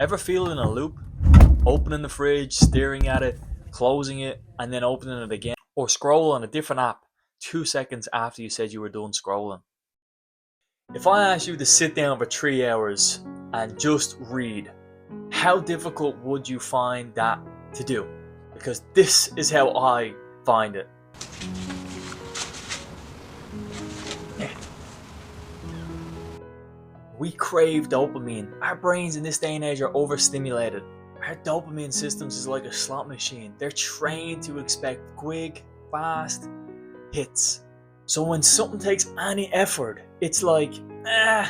Ever feel in a loop? Opening the fridge, staring at it, closing it, and then opening it again. Or scroll on a different app 2 seconds after you said you were done scrolling. If I asked you to sit down for 3 hours and just read, how difficult would you find that to do? Because this is how I find it. We crave dopamine. Our brains in this day and age are overstimulated. Our dopamine systems is like a slot machine. They're trained to expect quick, fast hits. So when something takes any effort, it's like, And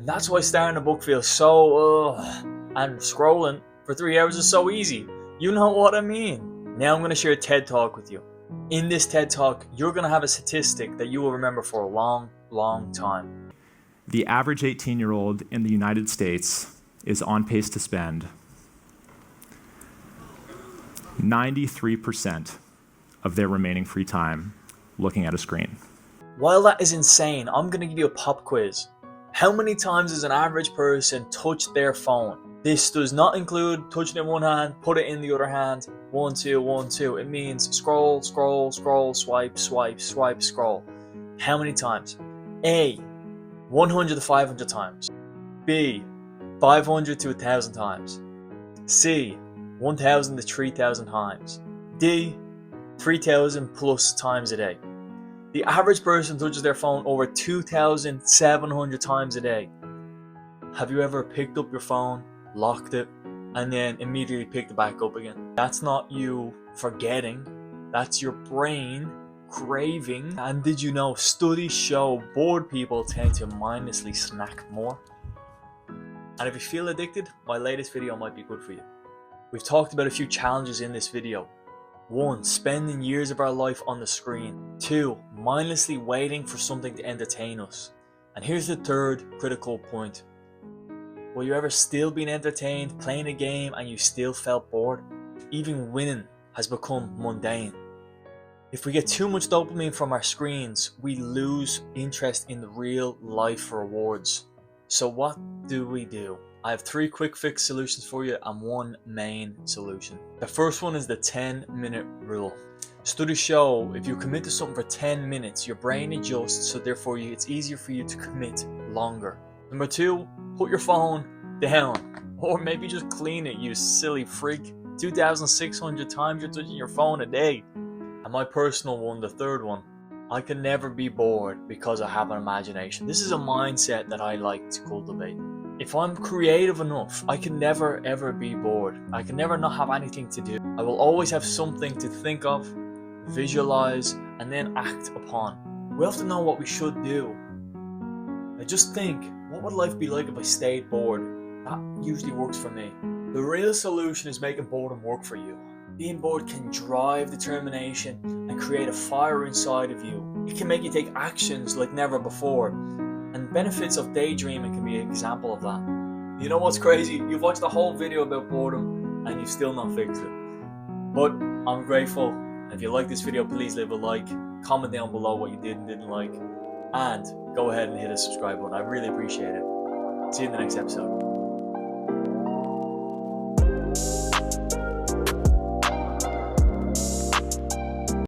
that's why starting a book feels so, and scrolling for 3 hours is so easy. You know what I mean. Now I'm going to share a TED Talk with you. In this TED Talk, you're going to have a statistic that you will remember for a long, long time. The average 18-year-old in the United States is on pace to spend 93% of their remaining free time looking at a screen. While that is insane, I'm going to give you a pop quiz. How many times does an average person touch their phone? This does not include touching it in one hand, put it in the other hand, 1, 2, 1, 2. It means scroll, scroll, scroll, swipe, swipe, swipe, scroll. How many times? A, 100 to 500 times. B, 500 to 1,000 times. C, 1,000 to 3,000 times. D, 3,000 plus times a day. The average person touches their phone over 2,700 times a day. Have you ever picked up your phone, locked it, and then immediately picked it back up again? That's not you forgetting. That's your brain craving. And did you know studies show bored people tend to mindlessly snack more? And if you feel addicted, my latest video might be good for you. We've talked about a few challenges in this video. 1. Spending years of our life on the screen. 2. Mindlessly waiting for something to entertain us. And here's the third critical point. Will you ever still been entertained playing a game and you still felt bored? Even winning has become mundane. If we get too much dopamine from our screens, we lose interest in the real life rewards. So what do? I have 3 quick fix solutions for you and 1 main solution. The first one is the 10-minute rule. Studies show if you commit to something for 10 minutes, your brain adjusts, so therefore it's easier for you to commit longer. Number 2, put your phone down. Or maybe just clean it, you silly freak. 2,600 times you're touching your phone a day. And my personal one, the third one, I can never be bored because I have an imagination. This is a mindset that I like to cultivate. If I'm creative enough, I can never ever be bored. I can never not have anything to do. I will always have something to think of, visualize, and then act upon. We often know what we should do. I just think, what would life be like if I stayed bored? That usually works for me. The real solution is making boredom work for you. Being bored can drive determination and create a fire inside of you. It can make you take actions like never before. And benefits of daydreaming can be an example of that. You know what's crazy? You've watched the whole video about boredom and you've still not fixed it. But I'm grateful. If you like this video, please leave a like. Comment down below what you did and didn't like. And go ahead and hit a subscribe button. I really appreciate it. See you in the next episode.